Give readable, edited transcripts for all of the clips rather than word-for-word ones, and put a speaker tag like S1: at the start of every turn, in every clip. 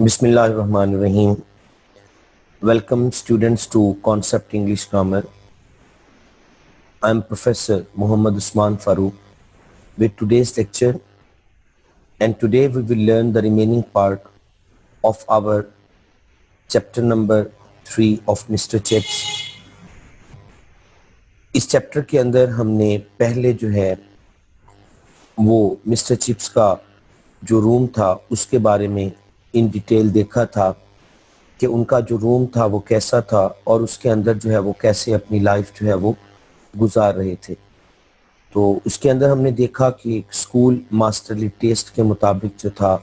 S1: Bismillah ar-Rahman ar-Rahim. Welcome students to Concept English Grammar. I am Professor Muhammad Usman Farooq with today's lecture, and today we will learn the remaining part of our chapter number 3 of Mr. Chips. اس chapter کے اندر ہم نے پہلے جو ہے وہ mister chips کا جو روم تھا اس کے بارے میں ان ڈیٹیل دیکھا تھا کہ ان کا جو روم تھا وہ کیسا تھا اور اس کے اندر جو ہے وہ کیسے اپنی لائف جو ہے وہ گزار رہے تھے. تو اس کے اندر ہم نے دیکھا کہ ایک اسکول ماسٹرلی ٹیسٹ کے مطابق جو تھا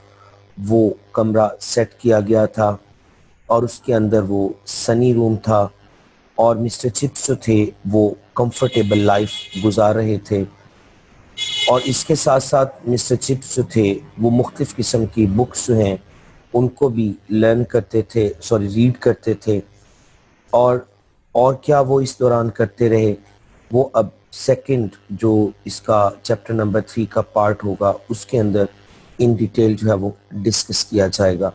S1: وہ کمرہ سیٹ کیا گیا تھا اور اس کے اندر وہ سنی روم تھا اور مسٹر چپس جو تھے وہ کمفرٹیبل لائف گزار رہے تھے. اور اس کے ساتھ ساتھ مسٹر چپس جو تھے وہ مختلف قسم کی بکس جو ہیں ان کو بھی لرن کرتے تھے ریڈ کرتے تھے. اور کیا وہ اس دوران کرتے رہے وہ اب سیکنڈ جو اس کا چیپٹر نمبر 3 کا پارٹ ہوگا اس کے اندر ان ڈیٹیل جو ہے وہ ڈسکس کیا جائے گا.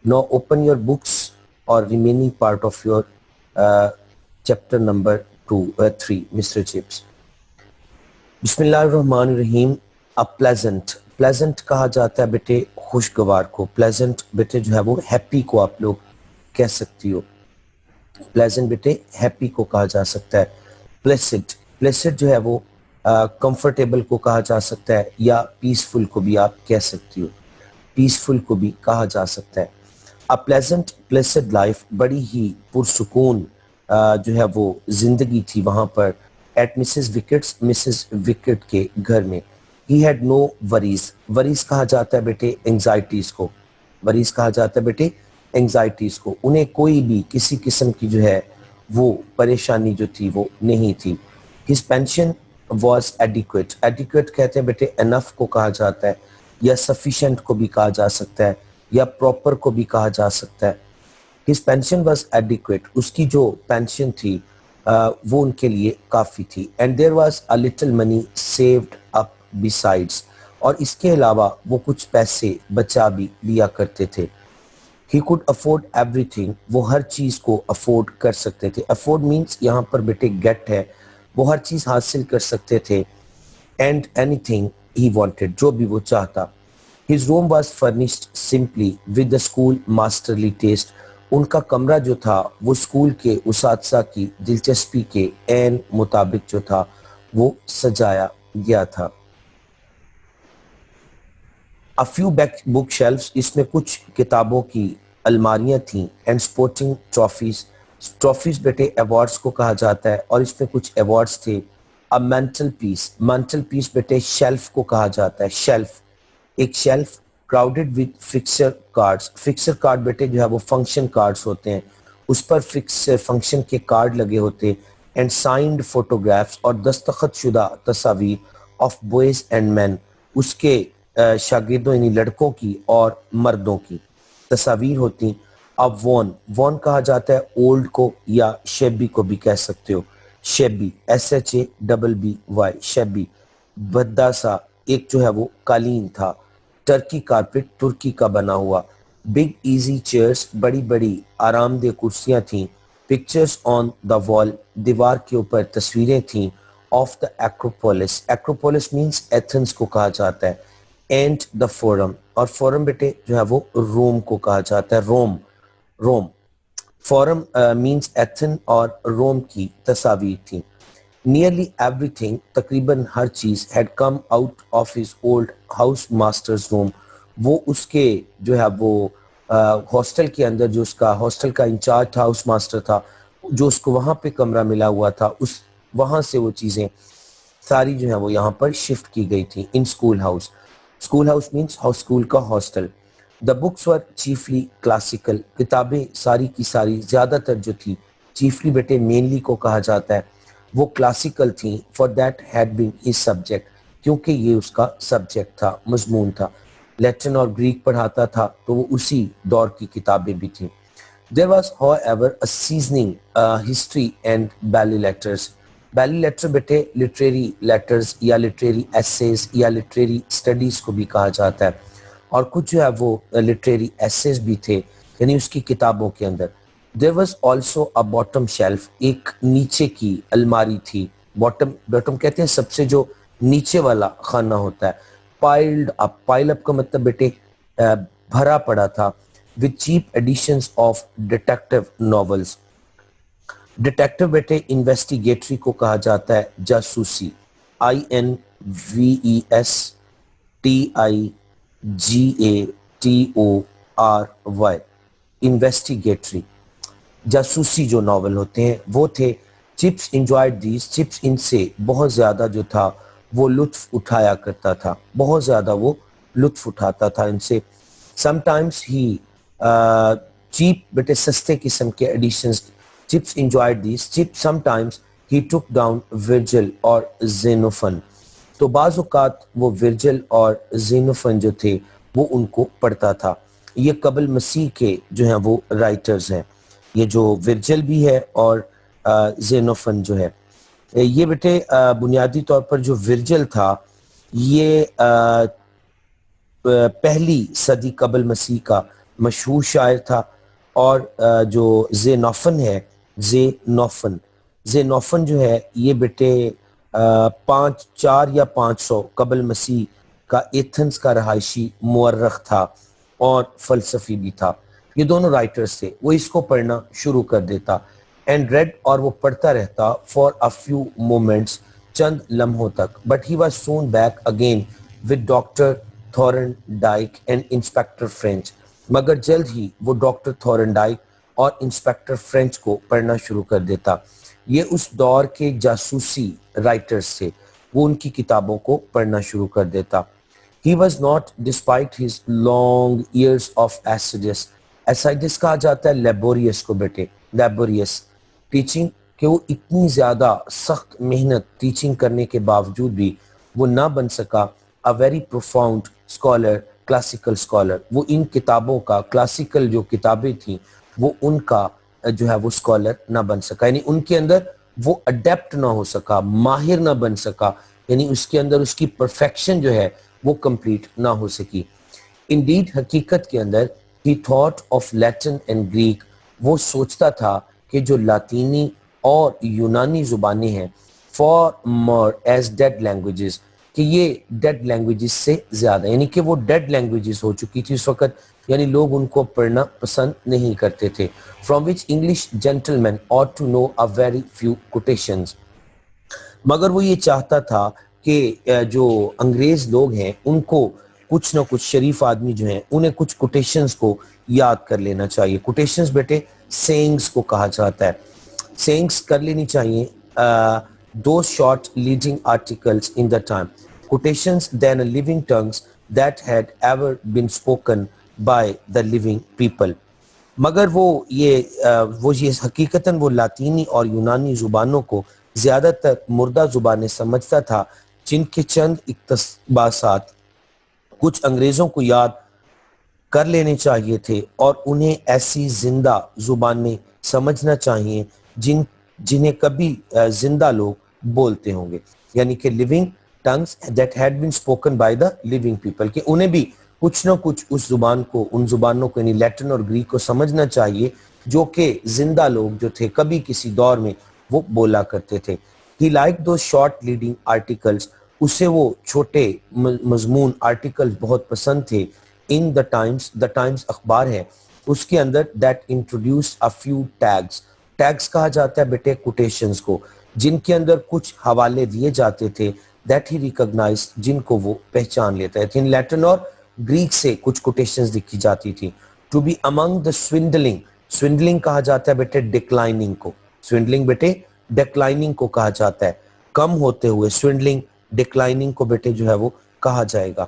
S1: نو اوپن یور بکس اور remaining part of your chapter number 3 Mr Chips. بسم اللہ الرحمن الرحیم. اب پلیزنٹ کہا جاتا ہے بیٹے خوشگوار کو. پلیزنٹ بیٹے جو ہے وہ ہیپی کو آپ لوگ کہہ سکتی ہو. پلیزنٹ بیٹے ہیپی کو کہا جا سکتا ہے. پلیسڈ جو ہے وہ کمفرٹیبل کو کہا جا سکتا ہے یا پیسفل کو بھی آپ کہہ سکتی ہو. پیسفل کو بھی کہا جا سکتا ہے. اب پلیسڈ لائف بڑی ہی پرسکون جو ہے وہ زندگی تھی وہاں پر ایٹ مسز وکٹ کے گھر میں. ہی ہیڈ نو وریز کہا جاتا ہے بیٹے انگزائٹیز کو. وریز کہا جاتا ہے بیٹے انگزائٹیز کو. انہیں کوئی بھی کسی قسم کی جو ہے وہ پریشانی جو تھی وہ نہیں تھی. ہز پینشن واز ایڈیکویٹ کہتے ہیں بیٹے انف کو کہا جاتا ہے یا سفیشینٹ کو بھی کہا جا سکتا ہے یا پراپر کو بھی کہا جا سکتا ہے. His pension was adequate. اس کی جو پینشن تھی وہ ان کے لیے کافی تھی. And there was a little money saved up besides. اور اس کے علاوہ وہ کچھ پیسے بچا بھی لیا کرتے تھے. He could afford every thing. وہ ہر چیز کو افورڈ کر سکتے تھے. افورڈ مینس یہاں پر بیٹے گیٹ ہے. وہ ہر چیز حاصل کر سکتے تھے. And anything he wanted. جو بھی وہ چاہتا. His room was furnished simply with the school masterly taste. ان کا کمرہ جو تھا وہ اسکول کے اساتذہ کی دلچسپی کے عین مطابق جو تھا وہ سجایا گیا تھا. A few book shelves. اس میں کچھ کتابوں کی الماریاں تھیں. اینڈ اسپورٹنگ ٹرافیز بیٹے ایوارڈس کو کہا جاتا ہے اور اس میں کچھ ایوارڈس تھے. مینٹل پیس بیٹے شیلف کو کہا جاتا ہے. شیلف ایک shelf crowded with fixer card بیٹے جو ہے وہ فنکشن کارڈز ہوتے ہیں اس پر فنکشن کے کارڈ لگے ہوتے. اینڈ سائنڈ فوٹوگرافس اور دستخط شدہ تصاویر آف بوائز اینڈ مین. اس کے شاگردوں یعنی لڑکوں کی اور مردوں کی تصاویر ہوتی. اب وون کہا جاتا ہے اولڈ کو یا شیبی کو بھی کہہ سکتے ہو. Shabby SHABBY shabby. بھدا سا ایک جو ہے وہ قالین تھا. ٹرکی کارپٹ ترکی کا بنا ہوا. بگ ایزی چیئرز بڑی بڑی آرام دہ کرسیاں تھیں. پکچرز آن دا وال دیوار کے اوپر تصویریں تھیں. آف دا ایکروپولس مینس ایتھنز کو کہا جاتا ہے. اینڈ دا فورم اور فورم بیٹے جو ہے وہ روم کو کہا جاتا ہے. روم فورم مینس ایتھن اور روم کی تصاویر تھیں. نیئرلی ایوری تھنگ تقریباً ہر چیز had come out of his old house master's room. وہ اس کے جو ہے وہ ہاسٹل کے اندر جو اس کا ہاسٹل کا انچارج تھا ہاؤس ماسٹر تھا جو اس کو وہاں پہ کمرہ ملا ہوا تھا وہاں سے وہ چیزیں ساری جو ہیں وہ یہاں پر شفٹ کی گئی تھی. In school house means school کا hostel. The books were chiefly classical. کتابیں ساری کی ساری زیادہ تر جو تھی چیفلی بیٹے مینلی کو کہا جاتا ہے وہ کلاسیکل تھیں. For that had been his subject کیونکہ یہ اس کا سبجیکٹ تھا مضمون تھا. لیٹن اور گریک پڑھاتا تھا تو وہ اسی دور کی کتابیں بھی تھیں. There was however a seasoning history and belles lettres. Belles lettres بیٹے لٹریری لیٹرز یا لٹریری ایسیز یا لٹریری اسٹڈیز کو بھی کہا جاتا ہے. اور کچھ جو ہے وہ لٹریری ایسیز بھی تھے یعنی اس کی کتابوں کے اندر. There was also a bottom shelf, ایک نیچے کی الماری تھی. باٹم کہتے ہیں سب سے جو نیچے والا خانہ ہوتا ہے. پائلڈ اپ, پائل اپ کا مطلب بیٹے بھرا پڑا تھا, with cheap editions of detective novels. Detective بیٹے انویسٹیگیٹری کو کہا جاتا ہے جاسوسی, INVESTIGATORY, انویسٹیگیٹری جاسوسی جو ناول ہوتے ہیں وہ تھے. چپس انجوائڈ دیز, چپس ان سے بہت زیادہ جو تھا وہ لطف اٹھایا کرتا تھا, بہت زیادہ وہ لطف اٹھاتا تھا ان سے. سم ٹائمس ہی چیپ بیٹے سستے قسم کے ایڈیشنز, چپس انجوائڈ دیز چپ, سم ٹائمس ہی ٹک ڈاؤن ورجل اور زینوفن, تو بعض اوقات وہ ورجل اور زینوفن جو تھے وہ ان کو پڑھتا تھا. یہ قبل مسیح کے جو ہیں وہ رائٹرز ہیں, یہ جو ورجل بھی ہے اور زینوفن جو ہے. یہ بیٹے بنیادی طور پر جو ورجل تھا یہ پہلی صدی قبل مسیح کا مشہور شاعر تھا, اور جو زینوفن ہے, زینوفن جو ہے یہ بیٹے 4 یا 500 قبل مسیح کا ایتھنز کا رہائشی مورخ تھا اور فلسفی بھی تھا. یہ دونوں رائٹرز تھے. وہ اس کو پڑھنا شروع کر دیتا اینڈ ریڈ, اور وہ پڑھتا رہتا فار اے فیو مومنٹس, چند لمحوں تک. But he was soon back again with doctor Thorndyke and inspector French, مگر جلد ہی وہ ڈاکٹر تھورن ڈائک اور انسپیکٹر فرینچ کو پڑھنا شروع کر دیتا. یہ اس دور کے جاسوسی رائٹرز تھے, وہ ان کی کتابوں کو پڑھنا شروع کر دیتا. He was not, despite his long years of assiduous, assiduous کہا جاتا ہے laborious کو بیٹے, laborious teaching, کہ وہ اتنی زیادہ سخت محنت ٹیچنگ کرنے کے باوجود بھی وہ نہ بن سکا a very profound scholar, classical scholar. وہ ان کتابوں کا, کلاسیکل جو کتابیں تھیں وہ ان کا جو ہے وہ اسکالر نہ بن سکا, یعنی ان کے اندر وہ اڈیپٹ نہ ہو سکا, ماہر نہ بن سکا, یعنی اس کے اندر اس کی پرفیکشن جو ہے وہ کمپلیٹ نہ ہو سکی. انڈیڈ, حقیقت کے اندر, he thought of Latin and Greek, وہ سوچتا تھا کہ جو لاطینی اور یونانی زبانیں ہیں for more as dead languages, کہ یہ ڈیڈ لینگویجز سے زیادہ, یعنی کہ وہ ڈیڈ لینگویجز ہو چکی تھی اس وقت, یعنی لوگ ان کو پڑھنا پسند نہیں کرتے تھے. from which English gentlemen ought to know a very few quotations, مگر وہ یہ چاہتا تھا کہ جو انگریز لوگ ہیں ان کو کچھ نہ کچھ, شریف آدمی جو ہیں انہیں کچھ کوٹیشنز کو یاد کر لینا چاہیے. کوٹیشنز بیٹے سینگز کو کہا جاتا ہے, سینگز کر لینی چاہیے. those short leading articles in the time, quotations than a living tongues that had ever been spoken by the living people. مگر وہ یہ حقیقتاً وہ لاطینی اور یونانی زبانوں کو زیادہ تر مردہ زبانیں سمجھتا تھا, جن کے چند اقتباسات کچھ انگریزوں کو یاد کر لینے چاہیے تھے اور انہیں ایسی زندہ زبانیں سمجھنا چاہیے جنہیں کبھی زندہ لوگ بولتے ہوں گے, یعنی کہ living tongues that had been spoken by the living people, کہ انہیں بھی کچھ نہ کچھ اس زبان کو, ان زبانوں کو یعنی لیٹن اور گریک کو سمجھنا چاہیے جو کہ زندہ لوگ جو تھے کبھی کسی دور میں وہ بولا کرتے تھے. He liked those short leading articles, اسے وہ چھوٹے مضمون آرٹیکلز بہت پسند تھے. in the times اخبار ہے, اس کے اندر that introduced a few tags, tags کہا جاتا ہے بیٹے کوٹیشنز کو, جن کے اندر کچھ حوالے دیے جاتے تھے that he recognized, جن کو وہ پہچان لیتا ہے. ان لیٹن اور گریک سے کچھ کوٹیشنز لکھی جاتی تھی. to be among the swindling, swindling کہا جاتا ہے بیٹے ڈکلائننگ کو, swindling بیٹے ڈکلائننگ کو کہا جاتا ہے, کم ہوتے ہوئے, swindling ڈکلائننگ کو بیٹے جو ہے وہ کہا جائے گا.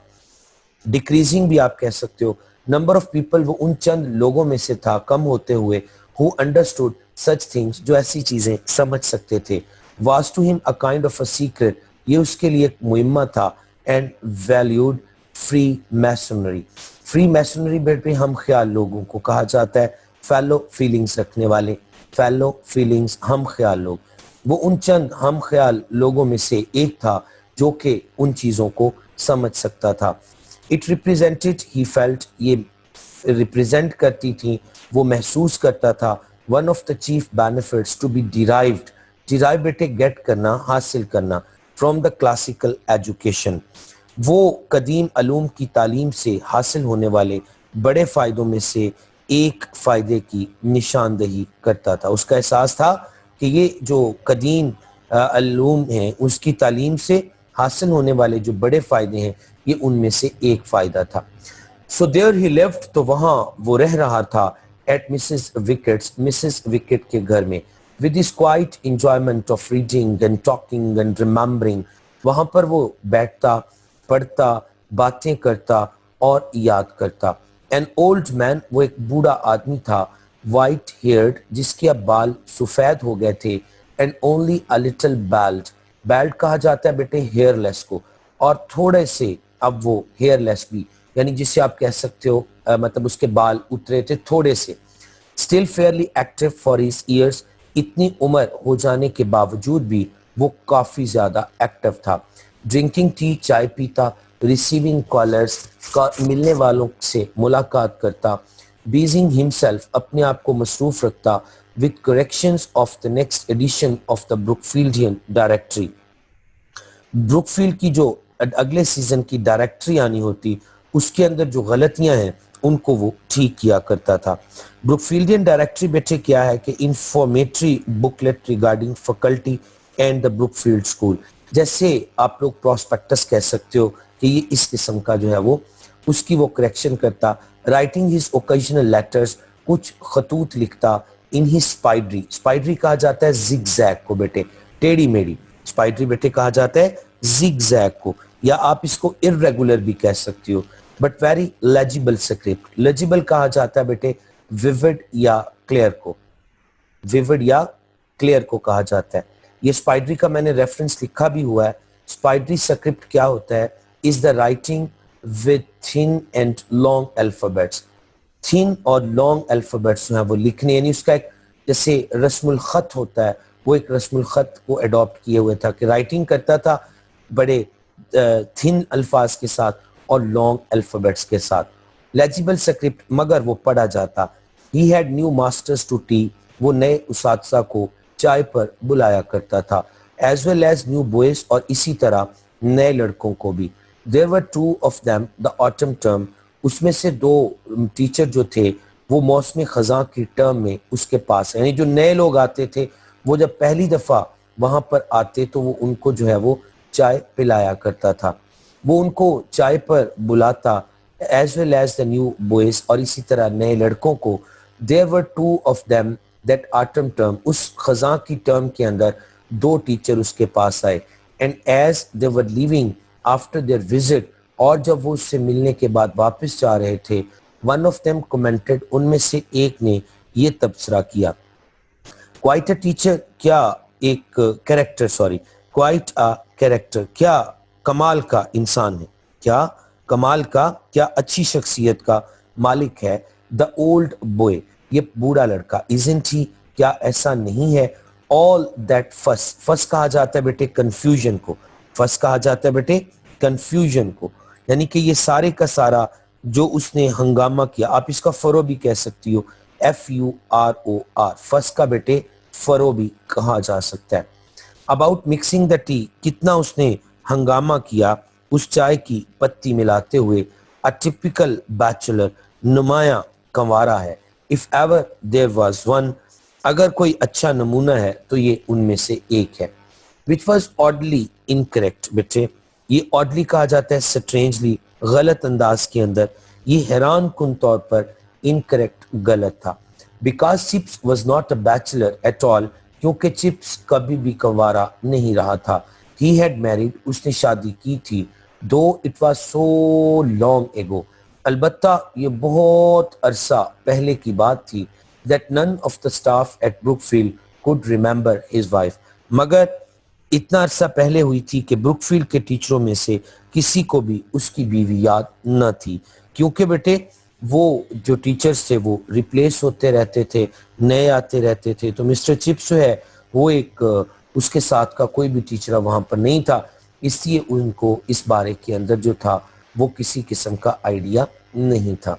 S1: ڈیکریزنگ بھی آپ کہہ سکتے ہو. نمبر آف پیپل, وہ ان چند لوگوں میں سے تھا کم ہوتے ہوئے, who understood such things, جو ایسی چیزیں سمجھ سکتے تھے. was to him a kind of a secret, یہ اس کے لیے ایک مہمہ تھا. and valued free masonry, free masonry بیٹے ہم خیال لوگوں کو کہا جاتا ہے, fellow feelings رکھنے والے, fellow feelings ہم خیال لوگ. وہ ان چند ہم خیال لوگوں میں سے ایک تھا جو کہ ان چیزوں کو سمجھ سکتا تھا. It represented, he felt, یہ represent کرتی تھی, وہ محسوس کرتا تھا, one of the chief benefits to be derived, derive بیٹے get کرنا, حاصل کرنا, from the classical education. وہ قدیم علوم کی تعلیم سے حاصل ہونے والے بڑے فائدوں میں سے ایک فائدے کی نشاندہی کرتا تھا. اس کا احساس تھا کہ یہ جو قدیم علوم ہیں اس کی تعلیم سے حاصل ہونے والے جو بڑے فائدے ہیں یہ ان میں سے ایک فائدہ تھا. So there he lived, تو وہاں وہ رہ رہا تھا at Mrs. Wicket's, Mrs. Wicket کے گھر میں, with his quiet enjoyment of reading and talking and remembering. وہاں پر وہ بیٹھتا, پڑھتا, باتیں کرتا اور یاد کرتا. An old man, وہ ایک بوڑھا آدمی تھا, white haired, جس کے اب بال سفید ہو گئے تھے, and only a little bald. bald کہا جاتا ہے بیٹے hair less کو, اور تھوڑے سے اب وہ hair less بھی, یعنی جسے آپ کہہ سکتے ہو مطلب اس کے بال اترے تھے تھوڑے سے. Still fairly active for his years, اتنی عمر ہو جانے کے باوجود بھی وہ کافی زیادہ ایکٹیو تھا. ڈرنکنگ ٹی, چائے پیتا, ریسیونگ کالرز, ملنے والوں سے ملاقات کرتا, بیزنگ ہمسیلف, اپنے آپ کو مصروف رکھتا, with corrections of the next edition of the Brookfieldian Directory. بروکفیلڈ کی جو اگلے سیزن کی ڈائریکٹری آنی ہوتی اس کے اندر جو غلطیاں ہیں ان کو وہ ٹھیک کیا کرتا تھا. بروکفیلڈین ڈائریکٹری بیٹے کیا ہے کہ informatory booklet regarding faculty and the Brookfield school, جیسے آپ لوگ پراسپیکٹس کہہ سکتے ہو کہ یہ اس قسم کا جو ہے وہ اس کی وہ کریکشن کرتا. رائٹنگ ہز اوکیجنل لیٹرز, کچھ خطوط لکھتا. ان ہی اسپائڈری, اسپائڈری کہا جاتا ہے زگ زیگ کو بیٹے, ٹیڑھی میڑھی, اسپائڈری بیٹے کہا جاتا ہے زگ زیگ کو, یا آپ اس کو irregular بھی کہہ سکتی ہو, بٹ ویری لیجیبل سکرپٹ. لیجیبل کہا جاتا ہے بیٹے ویوڈ یا کلیئر کو, ویوڈ یا کلیئر کو کہا جاتا ہے. یہ اسپائڈری کا میں نے ریفرنس لکھا بھی ہوا ہے. اسپائڈری سکرپٹ کیا ہوتا ہے, is the writing with thin and long alphabets. thin اور long alphabets جو ہیں وہ لکھنے, یعنی اس کا ایک جیسے رسم الخط ہوتا ہے, وہ ایک رسم الخط کو اڈاپٹ کیے ہوئے تھا کہ رائٹنگ کرتا تھا بڑے تھن الفاظ کے ساتھ اور لانگ الفابیٹس کے ساتھ. لیجیبل سکرپٹ, مگر وہ پڑھا جاتا. He had new masters to tea, وہ نئے اساتذہ کو چائے پر بلایا کرتا تھا. As well as new boys, اور اسی طرح نئے لڑکوں کو بھی. There were two of them the autumn term, اس میں سے دو ٹیچر جو تھے وہ موسم خزاں کی ٹرم میں اس کے پاس, یعنی جو نئے لوگ آتے تھے وہ جب پہلی دفعہ وہاں پر آتے تو وہ ان کو جو ہے وہ چائے پلایا کرتا تھا. وہ ان کو چائے پر بلاتا, as well as the new boys, اور اسی طرح نئے لڑکوں کو. There were two of them that autumn term, اس خزاں کی ٹرم کے اندر دو ٹیچر اس کے پاس آئے. And as they were leaving after their visit, اور جب وہ اس سے ملنے کے بعد واپس جا رہے تھے, ون آف دیم کمنٹڈ, ان میں سے ایک نے یہ تبصرہ کیا, کوائٹ اے ٹیچر, کیا ایک character, sorry quite a character, کیا کمال کا انسان ہے, کیا کمال کا, کیا اچھی شخصیت کا مالک ہے. دا اولڈ بوائے, یہ بوڑھا لڑکا. isn't he, کیا ایسا نہیں ہے. all that fuss, fuss کہا جاتا ہے بیٹے کنفیوژن کو, fuss کہا جاتا ہے بیٹے کنفیوژن کو, یعنی کہ یہ سارے کا سارا جو اس نے ہنگامہ کیا, آپ اس کا فرو بھی کہہ سکتی ہو, FUROR, fuss کا بیٹے فرو بھی کہا جا سکتا ہے. about mixing the tea, کتنا اس نے ہنگامہ کیا اس چائے کی پتی ملاتے ہوئے. a typical bachelor, نمایاں کنوارا ہے. if ever there was one, اگر کوئی اچھا نمونہ ہے تو یہ ان میں سے ایک ہے. which was oddly incorrect, بیٹے یہ oddly کہا جاتا ہے strangely, غلط انداز کے اندر, یہ حیران کن طور پر incorrect غلط تھا. because Chips was not a bachelor at all, کیونکہ چپس کبھی بھی کنوارا نہیں رہا تھا. he had married, اس نے شادی کی تھی. though it was so long ago, البتہ یہ بہت عرصہ پہلے کی بات تھی. that none of the staff at Brookfield could remember his wife, مگر اتنا عرصہ پہلے ہوئی تھی کہ بروکفیلڈ کے ٹیچروں میں سے کسی کو بھی اس کی بیوی یاد نہ تھی. کیونکہ بیٹے وہ جو ٹیچرز تھے وہ ریپلیس ہوتے رہتے تھے, نئے آتے رہتے تھے, تو مسٹر چپس جو ہے وہ ایک اس کے ساتھ کا کوئی بھی ٹیچر وہاں پر نہیں تھا, اس لیے ان کو اس بارے کے اندر جو تھا وہ کسی قسم کا آئیڈیا نہیں تھا۔